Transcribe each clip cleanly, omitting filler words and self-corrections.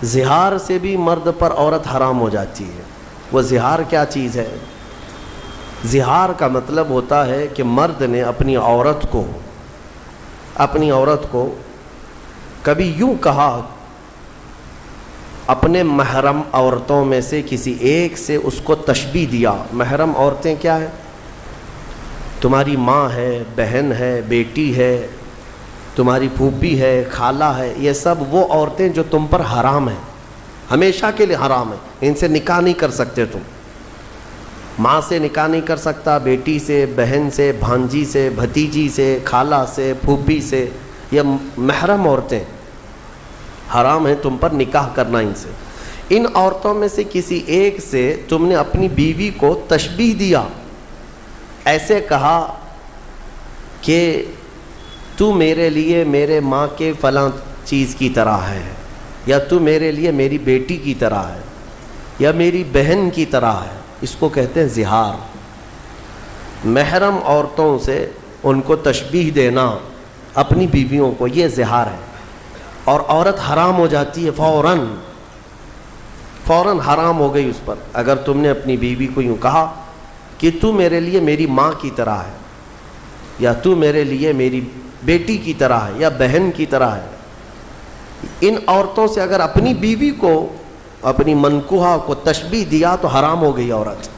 زہار سے بھی مرد پر عورت حرام ہو جاتی ہے۔ وہ زہار کیا چیز ہے؟ زہار کا مطلب ہوتا ہے کہ مرد نے اپنی عورت کو کبھی یوں کہا، اپنے محرم عورتوں میں سے کسی ایک سے اس کو تشبیہ دیا۔ محرم عورتیں کیا ہیں؟ تمہاری ماں ہے، بہن ہے، بیٹی ہے، تمہاری پھوپھی ہے، خالہ ہے، یہ سب وہ عورتیں جو تم پر حرام ہیں، ہمیشہ کے لیے حرام ہیں، ان سے نکاح نہیں کر سکتے تم۔ ماں سے نکاح نہیں کر سکتا، بیٹی سے، بہن سے، بھانجی سے، بھتیجی سے، خالہ سے، پھوپھی سے، یہ محرم عورتیں حرام ہیں تم پر نکاح کرنا ان سے۔ ان عورتوں میں سے کسی ایک سے تم نے اپنی بیوی کو تشبیہ دیا، ایسے کہا کہ تو میرے لیے میرے ماں کے فلاں چیز کی طرح ہے، یا تو میرے لیے میری بیٹی کی طرح ہے، یا میری بہن کی طرح ہے، اس کو کہتے ہیں زہار۔ محرم عورتوں سے ان کو تشبیہ دینا اپنی بیویوں کو، یہ زہار ہے، اور عورت حرام ہو جاتی ہے فوراً حرام ہو گئی اس پر۔ اگر تم نے اپنی بیوی کو یوں کہا کہ تو میرے لیے میری ماں کی طرح ہے، یا تو میرے لیے میری بیٹی کی طرح ہے، یا بہن کی طرح ہے، ان عورتوں سے اگر اپنی بیوی کو، اپنی منکوحہ کو تشبیہ دیا تو حرام ہو گئی عورت۔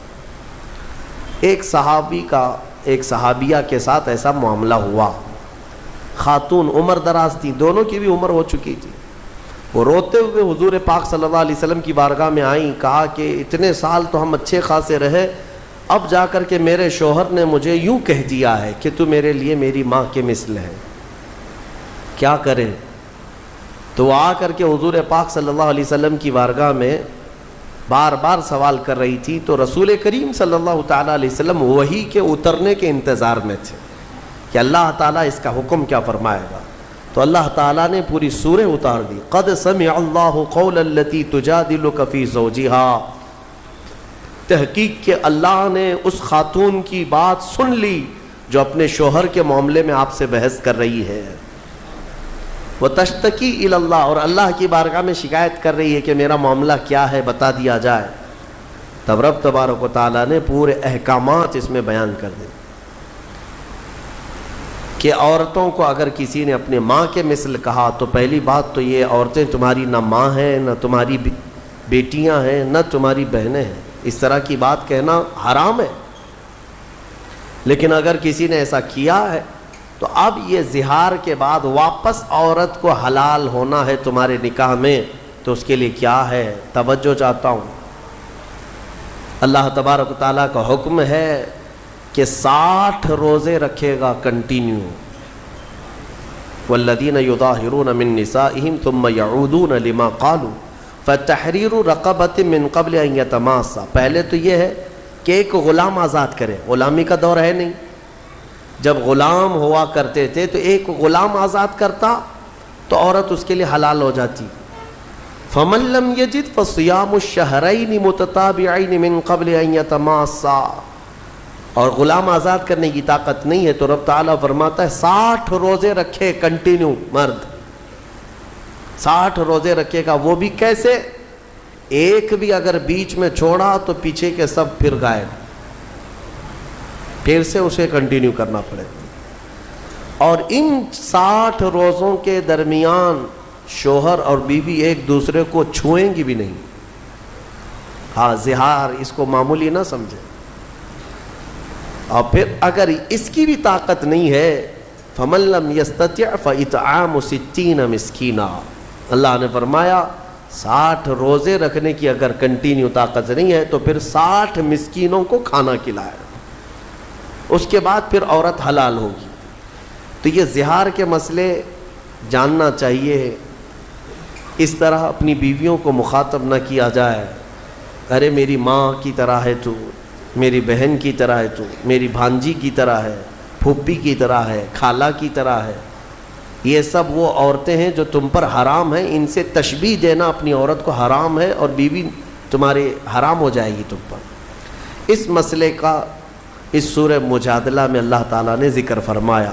ایک صحابیہ کے ساتھ ایسا معاملہ ہوا۔ خاتون عمر دراز تھی، دونوں کی بھی عمر ہو چکی تھی، وہ روتے ہوئے حضور پاک صلی اللہ علیہ وسلم کی بارگاہ میں آئیں، کہا کہ اتنے سال تو ہم اچھے خاصے رہے، اب جا کر کے میرے شوہر نے مجھے یوں کہہ دیا ہے کہ تو میرے لیے میری ماں کے مثل ہے، کیا کریں؟ تو وہ آ کر کے حضور پاک صلی اللہ علیہ وسلم کی بارگاہ میں بار بار سوال کر رہی تھی، تو رسول کریم صلی اللہ تعالیٰ علیہ وسلم وحی کے اترنے کے انتظار میں تھے کہ اللہ تعالیٰ اس کا حکم کیا فرمائے گا۔ تو اللہ تعالیٰ نے پوری سورہ اتار دی، قد سمع اللہ قول التی تجادلک فی زوجہا، تحقیق کہ اللہ نے اس خاتون کی بات سن لی جو اپنے شوہر کے معاملے میں آپ سے بحث کر رہی ہے، وتشتکی الی اللہ، اور اللہ کی بارگاہ میں شکایت کر رہی ہے کہ میرا معاملہ کیا ہے، بتا دیا جائے۔ تب رب تبارک و تعالیٰ نے پورے احکامات اس میں بیان کر دی کہ عورتوں کو اگر کسی نے اپنے ماں کے مثل کہا تو پہلی بات تو یہ، عورتیں تمہاری نہ ماں ہیں، نہ تمہاری بیٹیاں ہیں، نہ تمہاری بہنیں ہیں، اس طرح کی بات کہنا حرام ہے۔ لیکن اگر کسی نے ایسا کیا ہے تو اب یہ زہار کے بعد واپس عورت کو حلال ہونا ہے تمہارے نکاح میں، تو اس کے لیے کیا ہے؟ توجہ چاہتا ہوں۔ اللہ تبارک و تعالیٰ کا حکم ہے کہ 60 روزے رکھے گا کنٹینیو۔ والذین یظاہرون من نسائہم ثم یعودون لما قالوا فتحریر رقبۃ من قبل ان یتماسا۔ پہلے تو یہ ہے کہ ایک غلام آزاد کرے، غلامی کا دور ہے نہیں، جب غلام ہوا کرتے تھے تو ایک غلام آزاد کرتا تو عورت اس کے لیے حلال ہو جاتی۔ فمن لم یجد فصیام الشہرین متتابعین من قبل ان یتماسا، اور غلام آزاد کرنے کی طاقت نہیں ہے تو رب تعالیٰ فرماتا ہے 60 روزے رکھے کنٹینیو، مرد 60 روزے رکھے گا۔ وہ بھی کیسے؟ ایک بھی اگر بیچ میں چھوڑا تو پیچھے کے سب پھر غائب، پھر سے اسے کنٹینیو کرنا پڑے۔ اور ان 60 روزوں کے درمیان شوہر اور بیوی ایک دوسرے کو چھوئیں گی بھی نہیں۔ ہاں، زہار اس کو معمولی نہ سمجھے۔ اور پھر اگر اس کی بھی طاقت نہیں ہے، فمن لم یستطع فاطعام 60 مسکینا، اللہ نے فرمایا 60 روزے رکھنے کی اگر کنٹینیو طاقت نہیں ہے تو پھر 60 مسکینوں کو کھانا کھلائے، اس کے بعد پھر عورت حلال ہوگی۔ تو یہ زہار کے مسئلے جاننا چاہیے، اس طرح اپنی بیویوں کو مخاطب نہ کیا جائے، ارے میری ماں کی طرح ہے تو، میری بہن کی طرح ہے تو، میری بھانجی کی طرح ہے، پھوپھی کی طرح ہے، خالہ کی طرح ہے۔ یہ سب وہ عورتیں ہیں جو تم پر حرام ہیں، ان سے تشبیہ دینا اپنی عورت کو حرام ہے، اور بیوی تمہارے حرام ہو جائے گی تم پر۔ اس مسئلے کا اس سورہ مجادلہ میں اللہ تعالیٰ نے ذکر فرمایا۔